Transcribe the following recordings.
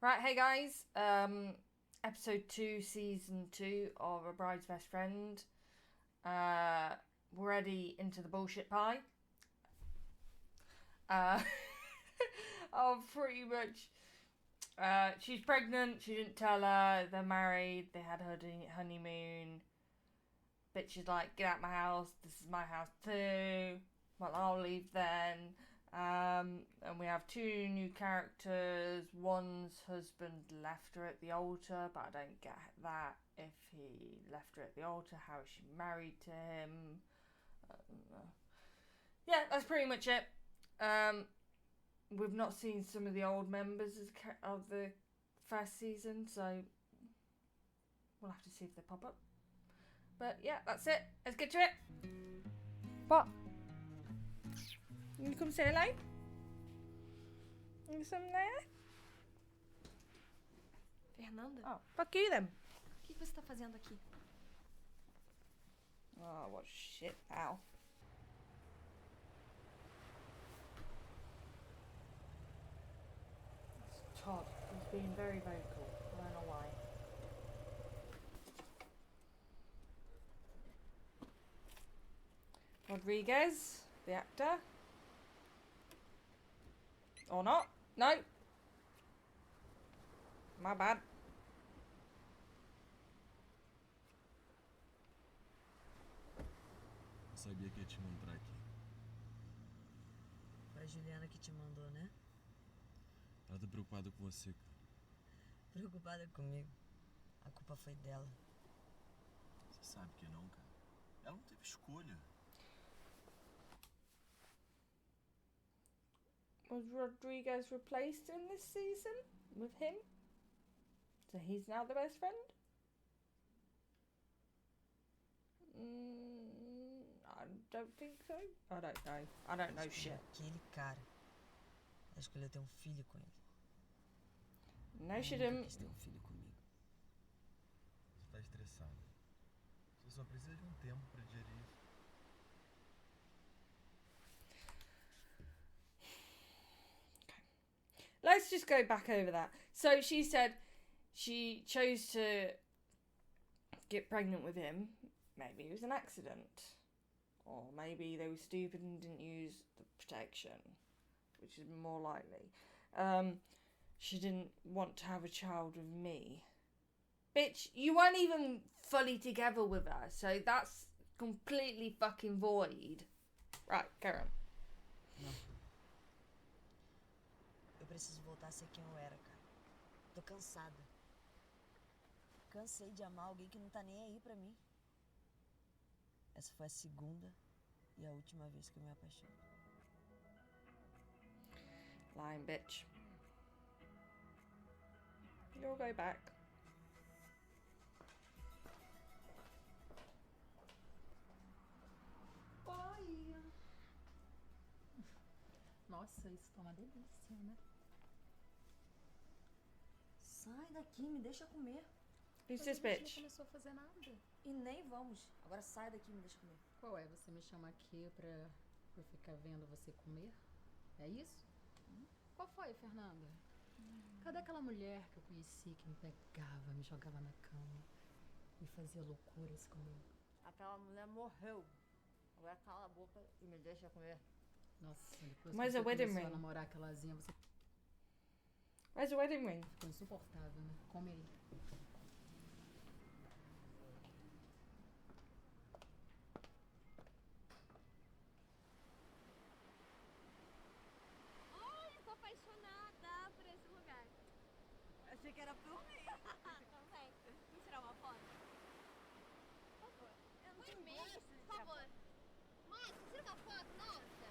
Right, hey guys, episode 2, season 2 of A Bride's Best Friend. We're already into the bullshit pie. Pretty much, she's pregnant, she didn't tell her, they're married, they had her honeymoon. Bitch is like, get out my house, this is my house too. Well, I'll leave then. And we have 2 new characters. One's husband left her at the altar, but I don't get that. If he left her at the altar, how is she married to him? Yeah, that's pretty much it. We've not seen some of the old members of the first season, so we'll have to see if they pop up. But yeah, that's it. Let's get to it. What? You come say hello? You something there? Fernanda? Oh, fuck you then. O que você tá fazendo aqui? Oh, what shit now. It's Todd. He's being very vocal. I don't know why. Rodriguez, the actor. Or not? No. My bad. Eu sabia que ia te encontrar aqui. Foi a Juliana que te mandou, né? Ela tá preocupada com você, cara. Preocupada comigo. A culpa foi dela. Você sabe que não, cara. Ela não teve escolha. Was Rodriguez replaced in this season with him? So he's now the best friend? I don't think so. I don't know. I don't know shit. Aquele cara. Ela escolheu ter um filho com ele. No, she Ela nunca didn't. quis ter um filho comigo. Você tá estressado. Você só precisa de um tempo pra digerir isso. Let's just go back over that. So she said she chose to get pregnant with him. Maybe it was an accident. Or maybe they were stupid and didn't use the protection, which is more likely. She didn't want to have a child with me. Bitch, you weren't even fully together with her, so that's completely fucking void. Right, Karen. Não. Eu preciso voltar a ser quem eu era, cara. Tô cansada. Cansei de amar alguém que não tá nem aí pra mim. Essa foi a segunda e a última vez que eu me apaixonei. Lying bitch. You'll go back. Oi! Nossa, isso tá uma delícia, né? Sai daqui, me deixa comer. Who's Mas this a gente bitch? não começou a fazer nada. E nem vamos. Agora sai daqui, me deixa comer. Qual é? Você me chama aqui pra eu ficar vendo você comer? É isso? Qual foi, Fernanda? Cadê aquela mulher que eu conheci que me pegava, me jogava na cama e fazia loucuras comigo? Aquela mulher morreu. Agora cala a boca e me deixa comer. Nossa, depois Where's que the você wedding começou ring? a namorar aquelazinha, você Where's the wedding ring? ficou insuportável, né? Come aí. Ai, tô apaixonada por esse lugar. Achei que era por mim. Também. Vamos tirar uma foto? Por favor. Por mim, por favor. Márcio, tira uma foto, nossa.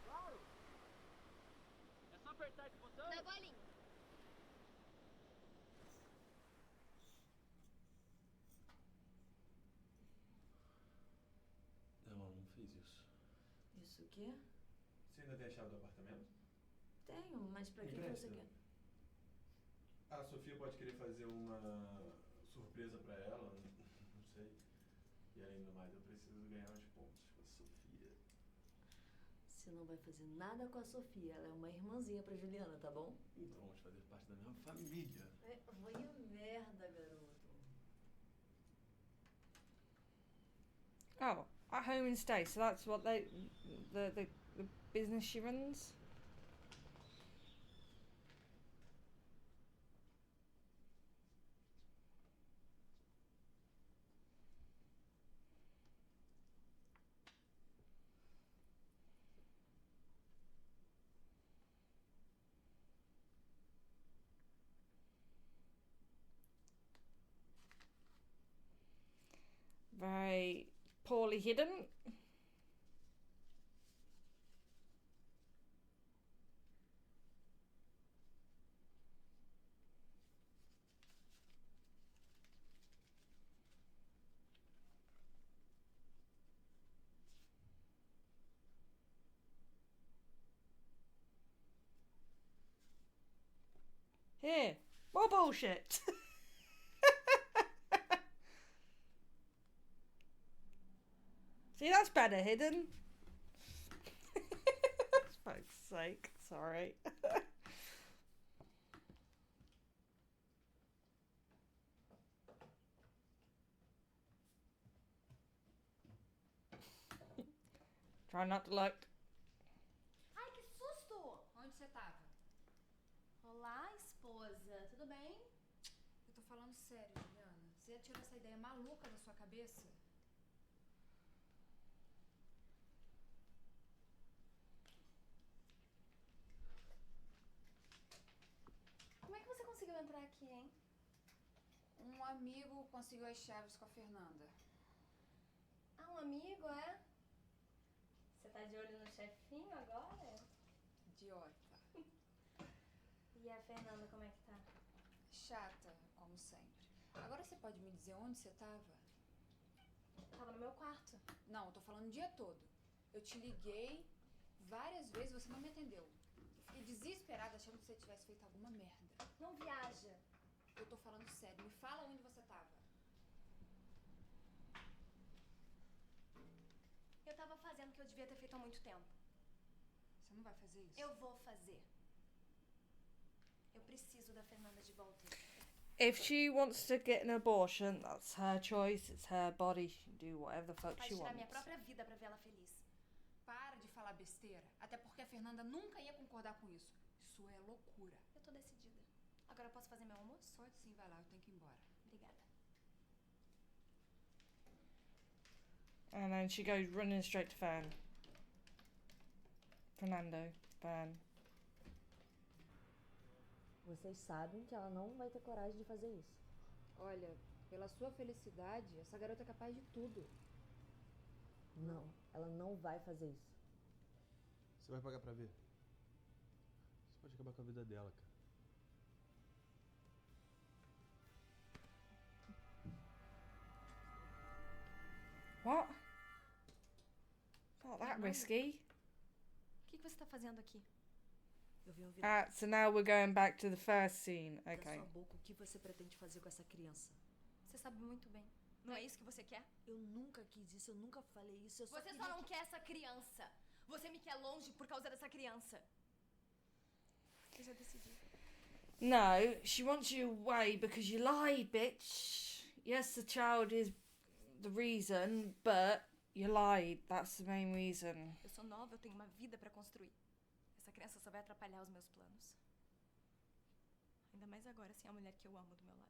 Claro! É só apertar esse botão? Na bolinha. Ela não fez isso. Isso o quê? Você ainda tem a chave do apartamento? Tenho, mas pra que Empresta. você quer? A Sofia pode querer fazer uma surpresa pra ela, não sei. E além do mais, eu preciso ganhar uns pontos com a Sofia. Você não vai fazer nada com a Sofia. Ela é uma irmãzinha pra Juliana, tá bom? Então vamos fazer parte da mesma família. Vai a merda, garoto. Oh, at home and stay. So that's what the business she runs. Very poorly hidden. Here, more bullshit. See, that's better hidden. For fuck's sake, sorry. Try not to look. Ai, que susto! Onde você tava? Olá, esposa. Tudo bem? Eu tô falando sério, Juliana. Você ia tirar essa ideia maluca da sua cabeça? Como é que você conseguiu entrar aqui, hein? Um amigo conseguiu as chaves com a Fernanda. Ah, um amigo, é? Você tá de olho no chefinho agora? Idiota. E a Fernanda, como é que tá? Chata, como sempre. Agora você pode me dizer onde você tava? Tava no meu quarto. Não, eu tô falando o dia todo. Eu te liguei várias vezes e você não me atendeu. Eu fiquei desesperada achando que você tivesse feito alguma merda. Não viaja. Eu tô falando sério. Me fala onde você tava. Eu tava fazendo o que eu devia ter feito há muito tempo. Você não vai fazer isso? Eu vou fazer. Eu preciso da Fernanda de volta. If she wants to get an abortion, that's her choice. It's her body. She can do whatever the fuck Capaz she de tirar wants. minha própria vida pra vê-la feliz. Para de falar besteira. Até porque a Fernanda nunca ia concordar com isso. Isso é loucura. Eu tô decidida. Agora eu posso fazer meu almoço? Pode sim, vai lá. Eu tenho que ir embora. Obrigada. And then she goes running straight to Fern. Fernando. Fern. Vocês sabem que ela não vai ter coragem de fazer isso. Olha, pela sua felicidade, essa garota é capaz de tudo. Não, ela não vai fazer isso. Você vai pagar pra ver? Você pode acabar com a vida dela, cara. What? Not that Fernando? risky. O que você tá fazendo aqui? Eu vim ouvir So now we're going back to the first scene. da Okay. sua boca o que você pretende fazer com essa criança. Você sabe muito bem. Não é isso que você quer? Eu nunca quis isso, eu nunca falei isso, eu só Você queria só não que... quer essa criança. Você me quer longe por causa dessa criança. Eu já decidi. No, she wants you away because you lied, bitch. Yes, the child is the reason, but you lied. That's the main reason. Eu sou nova, eu tenho uma vida pra construir. Essa criança só vai atrapalhar os meus planos. Ainda mais agora, sem a mulher que eu amo do meu lado.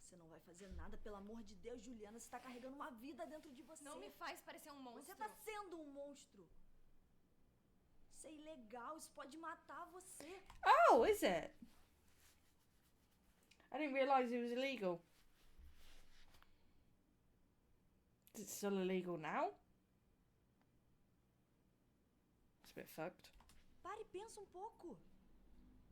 Você não vai fazer nada, pelo amor de Deus, Juliana, você tá carregando uma vida dentro de você. Não me faz parecer um monstro. Você tá sendo um monstro. Isso é ilegal, isso pode matar você. Oh, is it? I didn't realise it was illegal. Is it still illegal now? It's a bit fucked. Pare e pensa um pouco.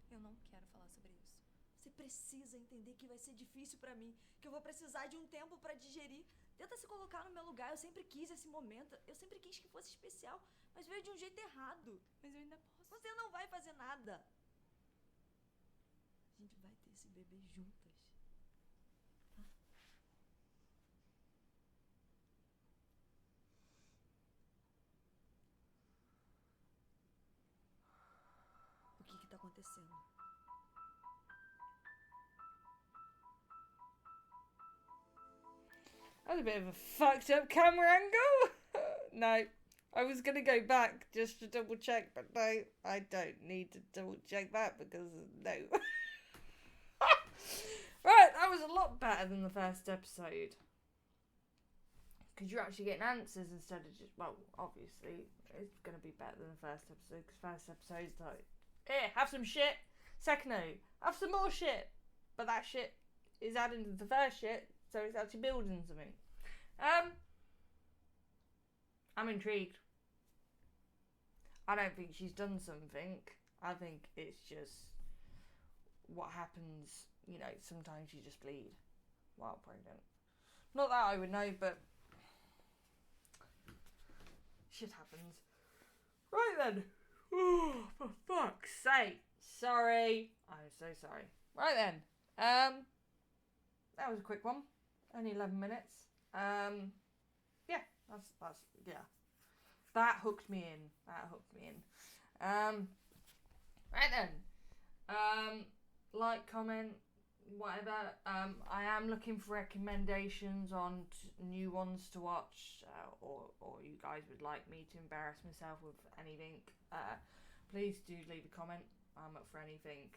Eu não quero falar sobre isso. Você precisa entender que vai ser difícil pra mim, que eu vou precisar de um tempo pra digerir. Tenta se colocar no meu lugar, eu sempre quis esse momento, eu sempre quis que fosse especial, mas veio de um jeito errado. Mas eu ainda posso. Você não vai fazer nada. A gente vai ter esse bebê juntas. Tá? acontecendo. That was a bit of a fucked up camera angle. No. I was going to go back just to double check, but no, I don't need to double check that because no. Right, that was a lot better than the first episode. Because you're actually getting answers instead of just, well, obviously, it's going to be better than the first episode because first episode's like, here, have some shit. Second, have some more shit. But that shit is adding to the first shit, so it's actually building something. I'm intrigued. I don't think she's done something. I think it's just what happens, you know, sometimes you just bleed while pregnant. Not that I would know, but shit happens. Right then. Oh, for fuck's sake. Sorry. I'm so sorry. Right then. That was a quick one. Only 11 minutes. Yeah, that's yeah. That hooked me in. Right then. Like, comment, whatever. I am looking for recommendations on new ones to watch, or you guys would like me to embarrass myself with anything. Please do leave a comment. I'm up for anything.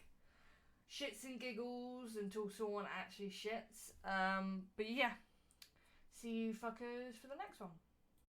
Shits and giggles until someone actually shits. But yeah, see you fuckers for the next one.